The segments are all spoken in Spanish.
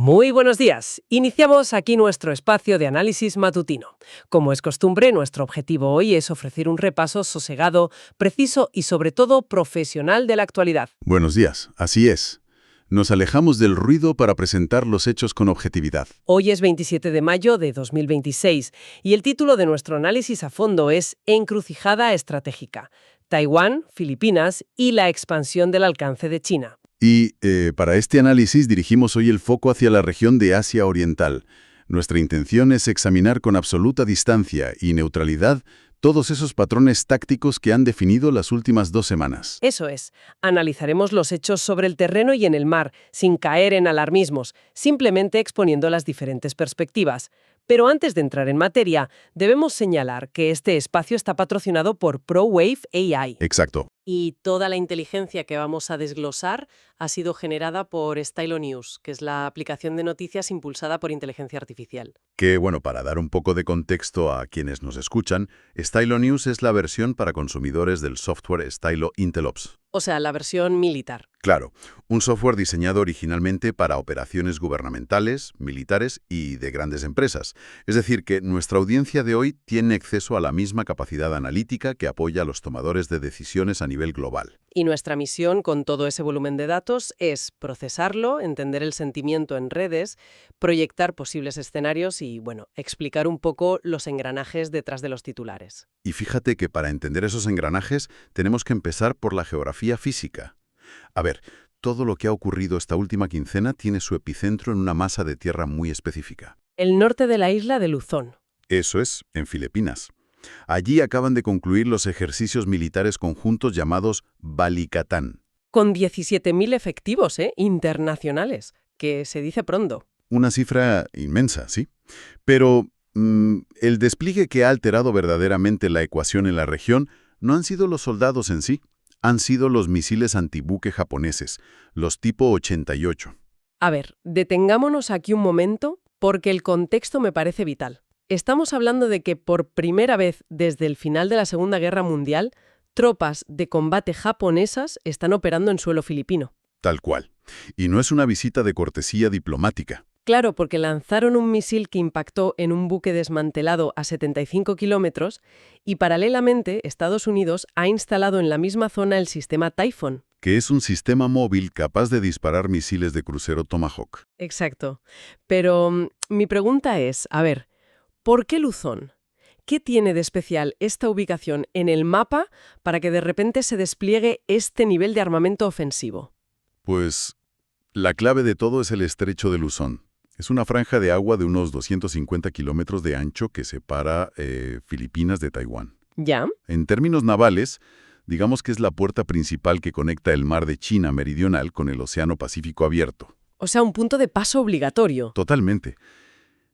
Muy buenos días. Iniciamos aquí nuestro espacio de análisis matutino. Como es costumbre, nuestro objetivo hoy es ofrecer un repaso sosegado, preciso y sobre todo profesional de la actualidad. Buenos días, así es. Nos alejamos del ruido para presentar los hechos con objetividad. Hoy es 27 de mayo de 2026 y el título de nuestro análisis a fondo es Encrucijada estratégica. Taiwán, Filipinas y la expansión del alcance de China. Y para este análisis dirigimos hoy el foco hacia la región de Asia Oriental. Nuestra intención es examinar con absoluta distancia y neutralidad todos esos patrones tácticos que han definido las últimas 2 semanas. Eso es, analizaremos los hechos sobre el terreno y en el mar, sin caer en alarmismos, simplemente exponiendo las diferentes perspectivas. Pero antes de entrar en materia, debemos señalar que este espacio está patrocinado por ProWave AI. Exacto. Y toda la inteligencia que vamos a desglosar ha sido generada por Stylo News, que es la aplicación de noticias impulsada por inteligencia artificial. Que, bueno, para dar un poco de contexto a quienes nos escuchan, Stylo News es la versión para consumidores del software Stylo IntelOps. O sea, la versión militar. Claro, un software diseñado originalmente para operaciones gubernamentales, militares y de grandes empresas. Es decir, que nuestra audiencia de hoy tiene acceso a la misma capacidad analítica que apoya a los tomadores de decisiones a nivel global. Y nuestra misión con todo ese volumen de datos es procesarlo, entender el sentimiento en redes, proyectar posibles escenarios y, bueno, explicar un poco los engranajes detrás de los titulares. Y fíjate que para entender esos engranajes tenemos que empezar por la geografía física. A ver, todo lo que ha ocurrido esta última quincena tiene su epicentro en una masa de tierra muy específica. El norte de la isla de Luzón. Eso es, en Filipinas. Allí acaban de concluir los ejercicios militares conjuntos llamados Balikatan. Con 17.000 efectivos, internacionales, que se dice pronto. Una cifra inmensa, ¿sí? Pero el despliegue que ha alterado verdaderamente la ecuación en la región no han sido los soldados en sí, han sido los misiles antibuque japoneses, los tipo 88. A ver, detengámonos aquí un momento porque el contexto me parece vital. Estamos hablando de que por primera vez desde el final de la Segunda Guerra Mundial, tropas de combate japonesas están operando en suelo filipino. Tal cual. Y no es una visita de cortesía diplomática. Claro, porque lanzaron un misil que impactó en un buque desmantelado a 75 kilómetros y paralelamente Estados Unidos ha instalado en la misma zona el sistema Typhoon. Que es un sistema móvil capaz de disparar misiles de crucero Tomahawk. Exacto. Pero mi pregunta es, a ver, ¿por qué Luzón? ¿Qué tiene de especial esta ubicación en el mapa para que de repente se despliegue este nivel de armamento ofensivo? Pues la clave de todo es el estrecho de Luzón. Es una franja de agua de unos 250 kilómetros de ancho que separa Filipinas de Taiwán. ¿Ya? En términos navales, digamos que es la puerta principal que conecta el mar de China meridional con el Océano Pacífico abierto. O sea, un punto de paso obligatorio. Totalmente.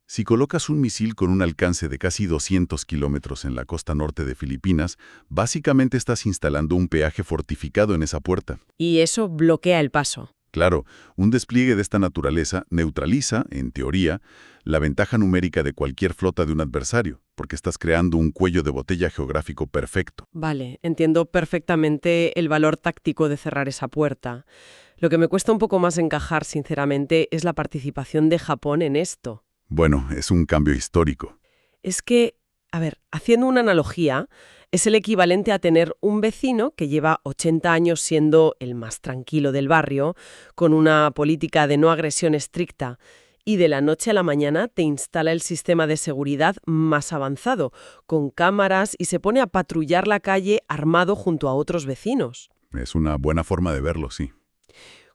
Si colocas un misil con un alcance de casi 200 kilómetros en la costa norte de Filipinas, básicamente estás instalando un peaje fortificado en esa puerta. Y eso bloquea el paso. Claro, un despliegue de esta naturaleza neutraliza, en teoría, la ventaja numérica de cualquier flota de un adversario, porque estás creando un cuello de botella geográfico perfecto. Vale, entiendo perfectamente el valor táctico de cerrar esa puerta. Lo que me cuesta un poco más encajar, sinceramente, es la participación de Japón en esto. Bueno, es un cambio histórico. Es que, a ver, haciendo una analogía, es el equivalente a tener un vecino que lleva 80 años siendo el más tranquilo del barrio, con una política de no agresión estricta, y de la noche a la mañana te instala el sistema de seguridad más avanzado, con cámaras y se pone a patrullar la calle armado junto a otros vecinos. Es una buena forma de verlo, sí.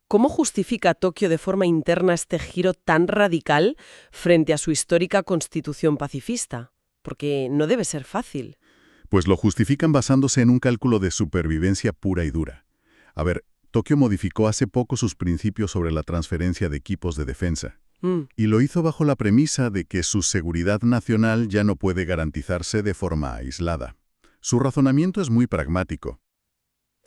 ¿Cómo justifica Tokio de forma interna este giro tan radical frente a su histórica constitución pacifista? Porque no debe ser fácil. Pues lo justifican basándose en un cálculo de supervivencia pura y dura. A ver, Tokio modificó hace poco sus principios sobre la transferencia de equipos de defensa. Y lo hizo bajo la premisa de que su seguridad nacional ya no puede garantizarse de forma aislada. Su razonamiento es muy pragmático.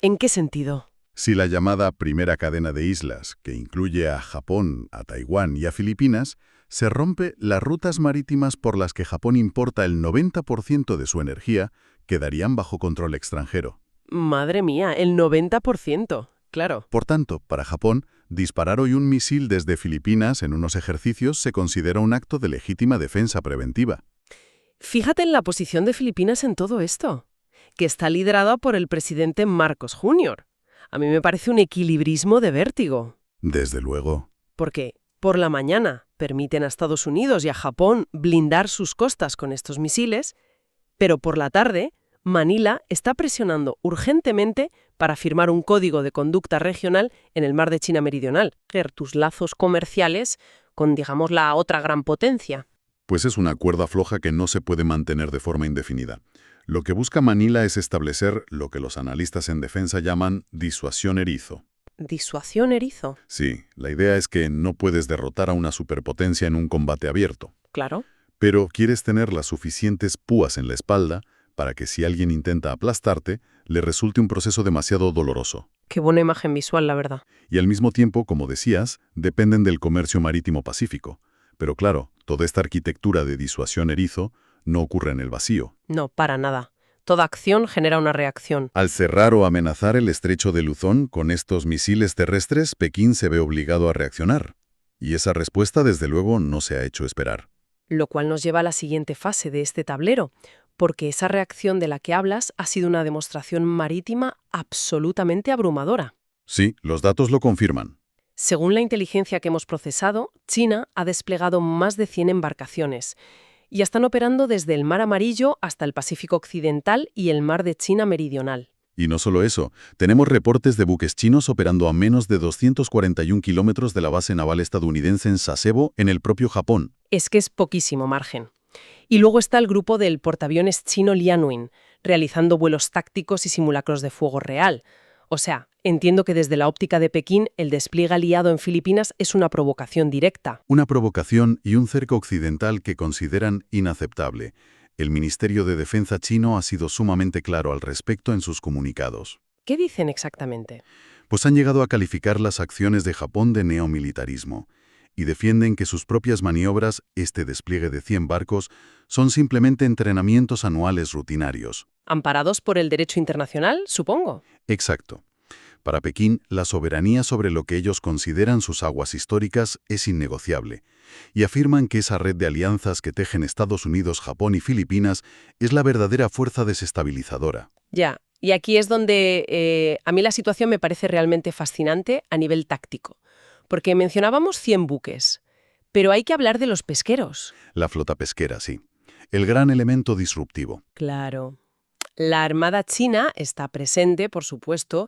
¿En qué sentido? Si la llamada primera cadena de islas, que incluye a Japón, a Taiwán y a Filipinas, se rompe, las rutas marítimas por las que Japón importa el 90% de su energía quedarían bajo control extranjero. Madre mía, el 90%. claro. Por tanto, para Japón, disparar hoy un misil desde Filipinas en unos ejercicios se considera un acto de legítima defensa preventiva. Fíjate en la posición de Filipinas en todo esto, que está liderada por el presidente Marcos Jr. A mí me parece un equilibrismo de vértigo. Desde luego. Porque por la mañana permiten a Estados Unidos y a Japón blindar sus costas con estos misiles, pero por la tarde Manila está presionando urgentemente para firmar un código de conducta regional en el mar de China Meridional. Tus lazos comerciales con, digamos, la otra gran potencia. Pues es una cuerda floja que no se puede mantener de forma indefinida. Lo que busca Manila es establecer lo que los analistas en defensa llaman disuasión erizo. ¿Disuasión erizo? Sí, la idea es que no puedes derrotar a una superpotencia en un combate abierto. Claro. Pero quieres tener las suficientes púas en la espalda para que si alguien intenta aplastarte, le resulte un proceso demasiado doloroso. Qué buena imagen visual, la verdad. Y al mismo tiempo, como decías, dependen del comercio marítimo pacífico. Pero claro, toda esta arquitectura de disuasión erizo no ocurre en el vacío. No, para nada. Toda acción genera una reacción. Al cerrar o amenazar el estrecho de Luzón con estos misiles terrestres, Pekín se ve obligado a reaccionar. Y esa respuesta, desde luego, no se ha hecho esperar. Lo cual nos lleva a la siguiente fase de este tablero, porque esa reacción de la que hablas ha sido una demostración marítima absolutamente abrumadora. Sí, los datos lo confirman. Según la inteligencia que hemos procesado, China ha desplegado más de 100 embarcaciones y están operando desde el Mar Amarillo hasta el Pacífico Occidental y el Mar de China Meridional. Y no solo eso, tenemos reportes de buques chinos operando a menos de 241 kilómetros de la base naval estadounidense en Sasebo, en el propio Japón. Es que es poquísimo margen. Y luego está el grupo del portaaviones chino Liaoning, realizando vuelos tácticos y simulacros de fuego real. O sea, entiendo que desde la óptica de Pekín el despliegue aliado en Filipinas es una provocación directa. Una provocación y un cerco occidental que consideran inaceptable. El Ministerio de Defensa chino ha sido sumamente claro al respecto en sus comunicados. ¿Qué dicen exactamente? Pues han llegado a calificar las acciones de Japón de neomilitarismo y defienden que sus propias maniobras, este despliegue de 100 barcos, son simplemente entrenamientos anuales rutinarios. ¿Amparados por el derecho internacional, supongo? Exacto. Para Pekín, la soberanía sobre lo que ellos consideran sus aguas históricas es innegociable, y afirman que esa red de alianzas que tejen Estados Unidos, Japón y Filipinas es la verdadera fuerza desestabilizadora. Ya, y aquí es donde a mí la situación me parece realmente fascinante a nivel táctico, porque mencionábamos 100 buques, pero hay que hablar de los pesqueros. La flota pesquera, sí. El gran elemento disruptivo. Claro. La Armada china está presente, por supuesto,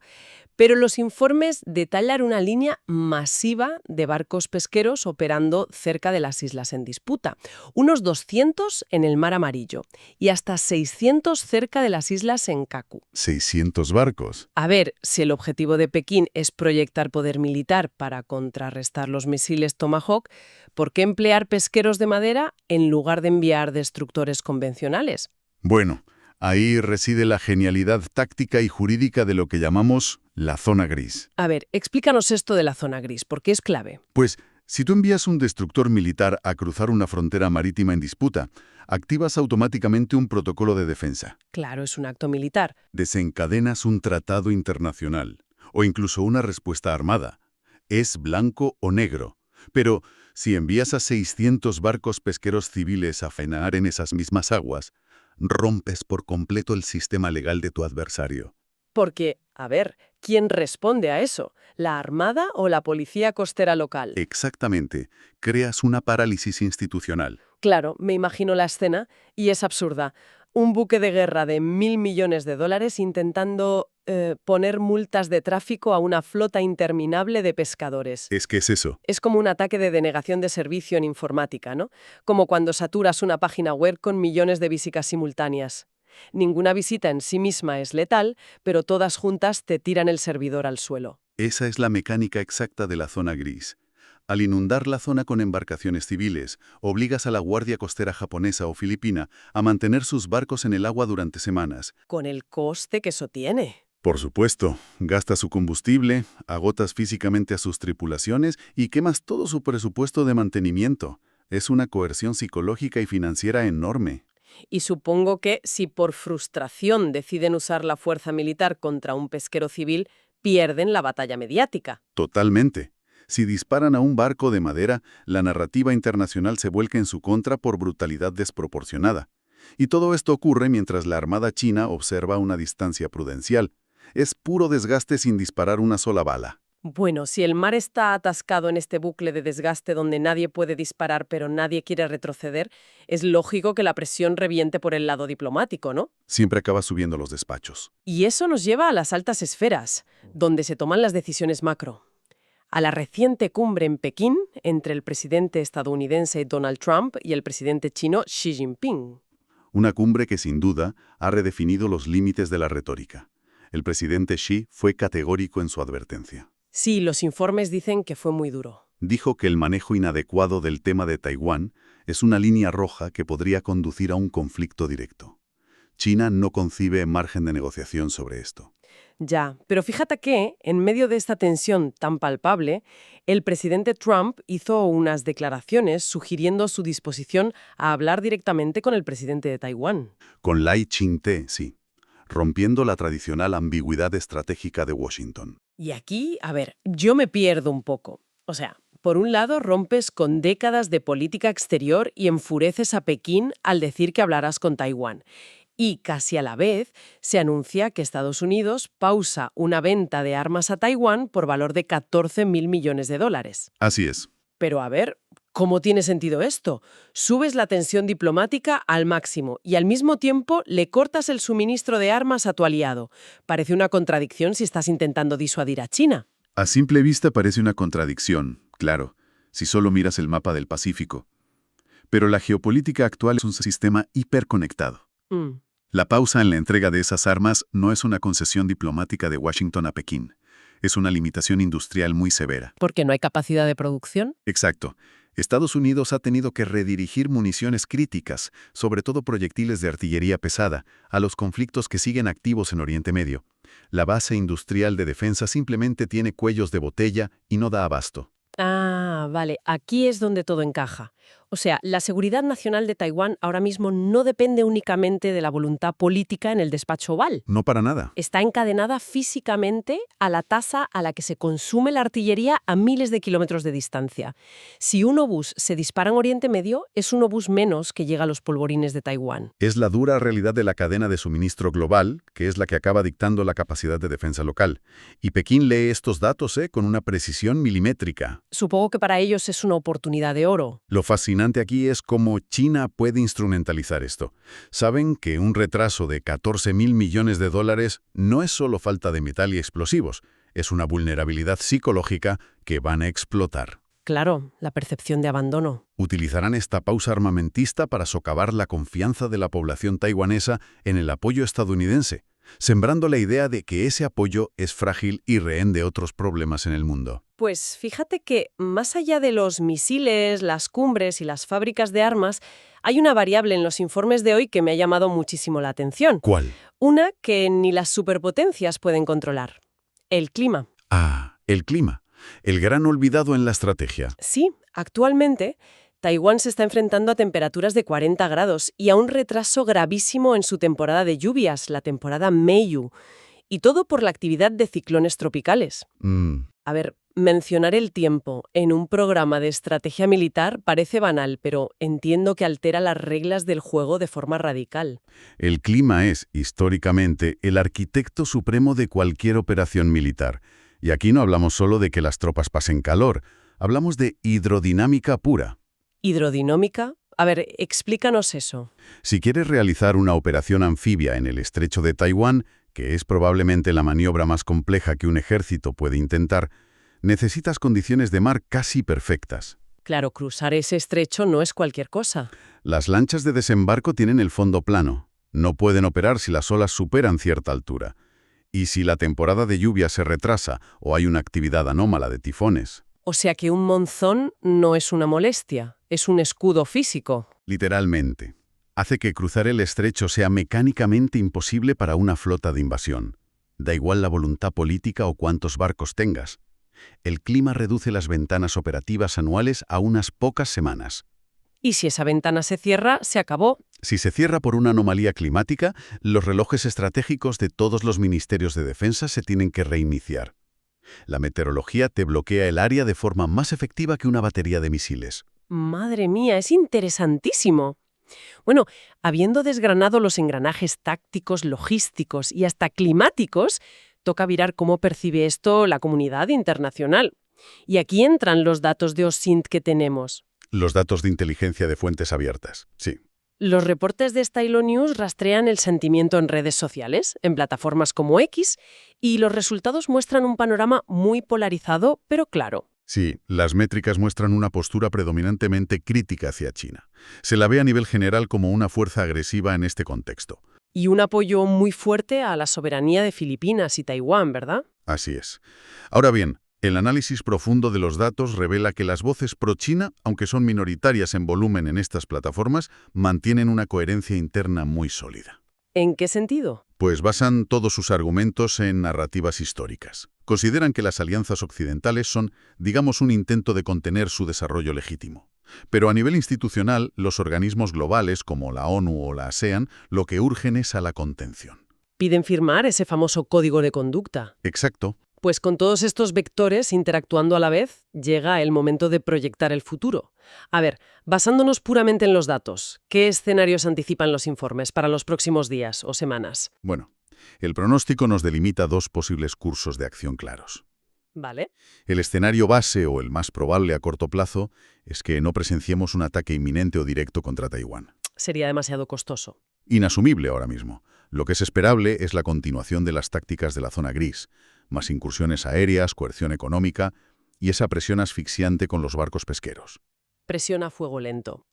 pero los informes detallan una línea masiva de barcos pesqueros operando cerca de las islas en disputa. Unos 200 en el Mar Amarillo y hasta 600 cerca de las islas Senkaku. 600 barcos. A ver, si el objetivo de Pekín es proyectar poder militar para contrarrestar los misiles Tomahawk, ¿por qué emplear pesqueros de madera en lugar de enviar destructores convencionales? Bueno, ahí reside la genialidad táctica y jurídica de lo que llamamos la zona gris. A ver, explícanos esto de la zona gris, porque es clave. Pues, si tú envías un destructor militar a cruzar una frontera marítima en disputa, activas automáticamente un protocolo de defensa. Claro, es un acto militar. Desencadenas un tratado internacional, o incluso una respuesta armada. Es blanco o negro. Pero, si envías a 600 barcos pesqueros civiles a faenar en esas mismas aguas, rompes por completo el sistema legal de tu adversario. Porque, a ver, ¿quién responde a eso? ¿La Armada o la Policía Costera local? Exactamente. Creas una parálisis institucional. Claro, me imagino la escena y es absurda. Un buque de guerra de $1.000 millones intentando poner multas de tráfico a una flota interminable de pescadores. Es que es eso. Es como un ataque de denegación de servicio en informática, ¿no? Como cuando saturas una página web con millones de visitas simultáneas. Ninguna visita en sí misma es letal, pero todas juntas te tiran el servidor al suelo. Esa es la mecánica exacta de la zona gris. Al inundar la zona con embarcaciones civiles, obligas a la Guardia Costera japonesa o filipina a mantener sus barcos en el agua durante semanas. Con el coste que eso tiene. Por supuesto, gastas su combustible, agotas físicamente a sus tripulaciones y quemas todo su presupuesto de mantenimiento. Es una coerción psicológica y financiera enorme. Y supongo que si por frustración deciden usar la fuerza militar contra un pesquero civil, pierden la batalla mediática. Totalmente. Si disparan a un barco de madera, la narrativa internacional se vuelca en su contra por brutalidad desproporcionada. Y todo esto ocurre mientras la Armada china observa una distancia prudencial. Es puro desgaste sin disparar una sola bala. Bueno, si el mar está atascado en este bucle de desgaste donde nadie puede disparar pero nadie quiere retroceder, es lógico que la presión reviente por el lado diplomático, ¿no? Siempre acaba subiendo los despachos. Y eso nos lleva a las altas esferas, donde se toman las decisiones macro. A la reciente cumbre en Pekín entre el presidente estadounidense Donald Trump y el presidente chino Xi Jinping. Una cumbre que sin duda ha redefinido los límites de la retórica. El presidente Xi fue categórico en su advertencia. Sí, los informes dicen que fue muy duro. Dijo que el manejo inadecuado del tema de Taiwán es una línea roja que podría conducir a un conflicto directo. China no concibe margen de negociación sobre esto. Ya, pero fíjate que, en medio de esta tensión tan palpable, el presidente Trump hizo unas declaraciones sugiriendo su disposición a hablar directamente con el presidente de Taiwán. Con Lai Ching-te, sí, rompiendo la tradicional ambigüedad estratégica de Washington. Y aquí, a ver, yo me pierdo un poco. O sea, por un lado rompes con décadas de política exterior y enfureces a Pekín al decir que hablarás con Taiwán. Y casi a la vez se anuncia que Estados Unidos pausa una venta de armas a Taiwán por valor de 14.000 millones de dólares. Así es. Pero a ver, ¿cómo tiene sentido esto? Subes la tensión diplomática al máximo y al mismo tiempo le cortas el suministro de armas a tu aliado. Parece una contradicción si estás intentando disuadir a China. A simple vista parece una contradicción, claro, si solo miras el mapa del Pacífico. Pero la geopolítica actual es un sistema hiperconectado. La pausa en la entrega de esas armas no es una concesión diplomática de Washington a Pekín. Es una limitación industrial muy severa. ¿Porque no hay capacidad de producción? Exacto. Estados Unidos ha tenido que redirigir municiones críticas, sobre todo proyectiles de artillería pesada, a los conflictos que siguen activos en Oriente Medio. La base industrial de defensa simplemente tiene cuellos de botella y no da abasto. Ah, vale. Aquí es donde todo encaja. O sea, la seguridad nacional de Taiwán ahora mismo no depende únicamente de la voluntad política en el despacho Oval. No para nada. Está encadenada físicamente a la tasa a la que se consume la artillería a miles de kilómetros de distancia. Si un obús se dispara en Oriente Medio, es un obús menos que llega a los polvorines de Taiwán. Es la dura realidad de la cadena de suministro global, que es la que acaba dictando la capacidad de defensa local. Y Pekín lee estos datos con una precisión milimétrica. Supongo que para ellos es una oportunidad de oro. Lo fascinante aquí es cómo China puede instrumentalizar esto. Saben que un retraso de 14.000 millones de dólares no es solo falta de metal y explosivos, es una vulnerabilidad psicológica que van a explotar. Claro, la percepción de abandono. Utilizarán esta pausa armamentista para socavar la confianza de la población taiwanesa en el apoyo estadounidense, sembrando la idea de que ese apoyo es frágil y rehén de otros problemas en el mundo. Pues fíjate que, más allá de los misiles, las cumbres y las fábricas de armas, hay una variable en los informes de hoy que me ha llamado muchísimo la atención. ¿Cuál? Una que ni las superpotencias pueden controlar. El clima. Ah, el clima. El gran olvidado en la estrategia. Sí, actualmente Taiwán se está enfrentando a temperaturas de 40 grados y a un retraso gravísimo en su temporada de lluvias, la temporada Meiyu. Y todo por la actividad de ciclones tropicales. A ver, mencionar el tiempo en un programa de estrategia militar parece banal, pero entiendo que altera las reglas del juego de forma radical. El clima es, históricamente, el arquitecto supremo de cualquier operación militar. Y aquí no hablamos solo de que las tropas pasen calor, hablamos de hidrodinámica pura. ¿Hidrodinámica? A ver, explícanos eso. Si quieres realizar una operación anfibia en el estrecho de Taiwán, que es probablemente la maniobra más compleja que un ejército puede intentar, necesitas condiciones de mar casi perfectas. Claro, cruzar ese estrecho no es cualquier cosa. Las lanchas de desembarco tienen el fondo plano. No pueden operar si las olas superan cierta altura. Y si la temporada de lluvia se retrasa o hay una actividad anómala de tifones. O sea que un monzón no es una molestia, es un escudo físico. Literalmente. Hace que cruzar el estrecho sea mecánicamente imposible para una flota de invasión. Da igual la voluntad política o cuántos barcos tengas. El clima reduce las ventanas operativas anuales a unas pocas semanas. Y si esa ventana se cierra, se acabó. Si se cierra por una anomalía climática, los relojes estratégicos de todos los ministerios de defensa se tienen que reiniciar. La meteorología te bloquea el área de forma más efectiva que una batería de misiles. Madre mía, es interesantísimo. Bueno, habiendo desgranado los engranajes tácticos, logísticos y hasta climáticos, toca mirar cómo percibe esto la comunidad internacional. Y aquí entran los datos de OSINT que tenemos. Los datos de inteligencia de fuentes abiertas, sí. Los reportes de Stylo News rastrean el sentimiento en redes sociales, en plataformas como X, y los resultados muestran un panorama muy polarizado, pero claro. Sí, las métricas muestran una postura predominantemente crítica hacia China. Se la ve a nivel general como una fuerza agresiva en este contexto. Y un apoyo muy fuerte a la soberanía de Filipinas y Taiwán, ¿verdad? Así es. Ahora bien, el análisis profundo de los datos revela que las voces pro-China, aunque son minoritarias en volumen en estas plataformas, mantienen una coherencia interna muy sólida. ¿En qué sentido? Pues basan todos sus argumentos en narrativas históricas. Consideran que las alianzas occidentales son, digamos, un intento de contener su desarrollo legítimo. Pero a nivel institucional, los organismos globales, como la ONU o la ASEAN, lo que urgen es a la contención. Piden firmar ese famoso código de conducta. Exacto. Pues con todos estos vectores interactuando a la vez, llega el momento de proyectar el futuro. A ver, basándonos puramente en los datos, ¿qué escenarios anticipan los informes para los próximos días o semanas? Bueno, el pronóstico nos delimita dos posibles cursos de acción claros. ¿Vale? El escenario base, o el más probable a corto plazo, es que no presenciemos un ataque inminente o directo contra Taiwán. Sería demasiado costoso. Inasumible ahora mismo. Lo que es esperable es la continuación de las tácticas de la zona gris, más incursiones aéreas, coerción económica y esa presión asfixiante con los barcos pesqueros. Presión a fuego lento.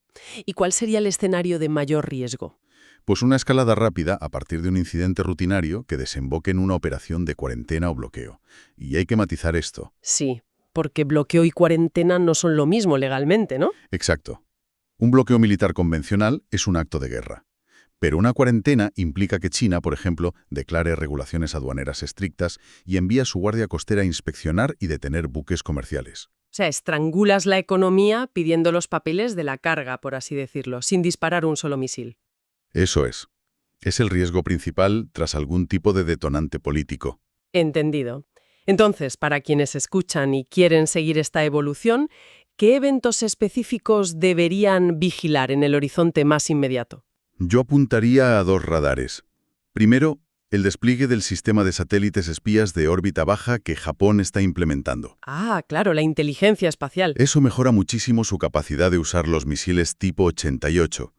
¿Y cuál sería el escenario de mayor riesgo? Pues una escalada rápida a partir de un incidente rutinario que desemboque en una operación de cuarentena o bloqueo. Y hay que matizar esto. Sí, porque bloqueo y cuarentena no son lo mismo legalmente, ¿no? Exacto. Un bloqueo militar convencional es un acto de guerra. Pero una cuarentena implica que China, por ejemplo, declare regulaciones aduaneras estrictas y envía a su guardia costera a inspeccionar y detener buques comerciales. O sea, estrangulas la economía pidiendo los papeles de la carga, por así decirlo, sin disparar un solo misil. Eso es. Es el riesgo principal tras algún tipo de detonante político. Entendido. Entonces, para quienes escuchan y quieren seguir esta evolución, ¿qué eventos específicos deberían vigilar en el horizonte más inmediato? Yo apuntaría a dos radares. Primero, el despliegue del sistema de satélites espías de órbita baja que Japón está implementando. Ah, claro, la inteligencia espacial. Eso mejora muchísimo su capacidad de usar los misiles tipo 88.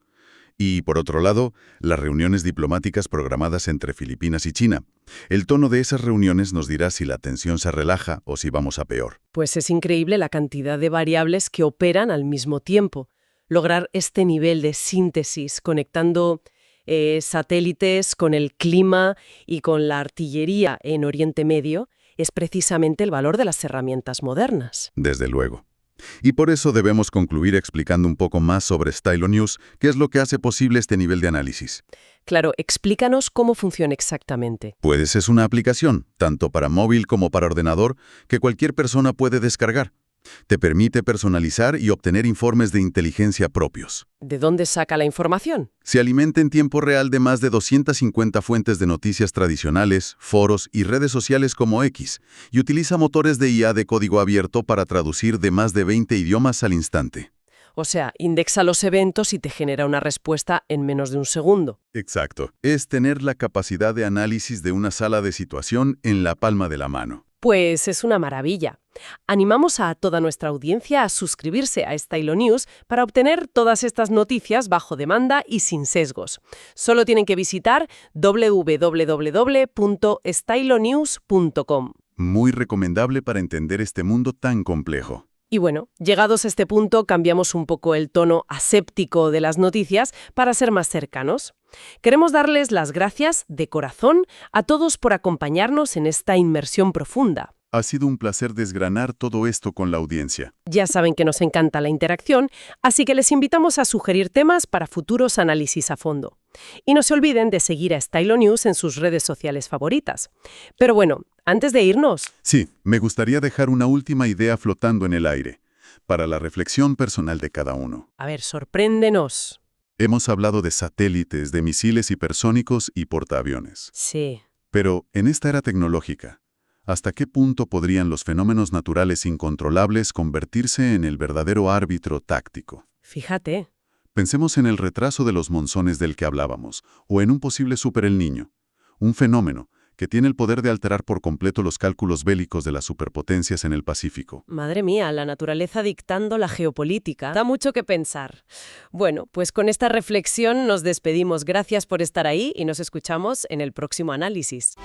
Y, por otro lado, las reuniones diplomáticas programadas entre Filipinas y China. El tono de esas reuniones nos dirá si la tensión se relaja o si vamos a peor. Pues es increíble la cantidad de variables que operan al mismo tiempo. Lograr este nivel de síntesis conectando satélites con el clima y con la artillería en Oriente Medio es precisamente el valor de las herramientas modernas. Desde luego. Y por eso debemos concluir explicando un poco más sobre Stylo News, qué es lo que hace posible este nivel de análisis. Claro, explícanos cómo funciona exactamente. Pues es una aplicación, tanto para móvil como para ordenador, que cualquier persona puede descargar. Te permite personalizar y obtener informes de inteligencia propios. ¿De dónde saca la información? Se alimenta en tiempo real de más de 250 fuentes de noticias tradicionales, foros y redes sociales como X, y utiliza motores de IA de código abierto para traducir de más de 20 idiomas al instante. O sea, indexa los eventos y te genera una respuesta en menos de un segundo. Exacto. Es tener la capacidad de análisis de una sala de situación en la palma de la mano. Pues es una maravilla. Animamos a toda nuestra audiencia a suscribirse a Stylo News para obtener todas estas noticias bajo demanda y sin sesgos. Solo tienen que visitar www.stylonews.com. Muy recomendable para entender este mundo tan complejo. Y bueno, llegados a este punto, cambiamos un poco el tono aséptico de las noticias para ser más cercanos. Queremos darles las gracias de corazón a todos por acompañarnos en esta inmersión profunda. Ha sido un placer desgranar todo esto con la audiencia. Ya saben que nos encanta la interacción, así que les invitamos a sugerir temas para futuros análisis a fondo. Y no se olviden de seguir a Stylo News en sus redes sociales favoritas. Pero bueno, antes de irnos... Sí, me gustaría dejar una última idea flotando en el aire. para la reflexión personal de cada uno. A ver, sorpréndenos. Hemos hablado de satélites, de misiles hipersónicos y portaaviones. Sí. Pero, en esta era tecnológica, ¿hasta qué punto podrían los fenómenos naturales incontrolables convertirse en el verdadero árbitro táctico? Fíjate. Pensemos en el retraso de los monzones del que hablábamos, o en un posible Super El Niño, un fenómeno que tiene el poder de alterar por completo los cálculos bélicos de las superpotencias en el Pacífico. Madre mía, la naturaleza dictando la geopolítica. Da mucho que pensar. Bueno, pues con esta reflexión nos despedimos. Gracias por estar ahí y nos escuchamos en el próximo análisis.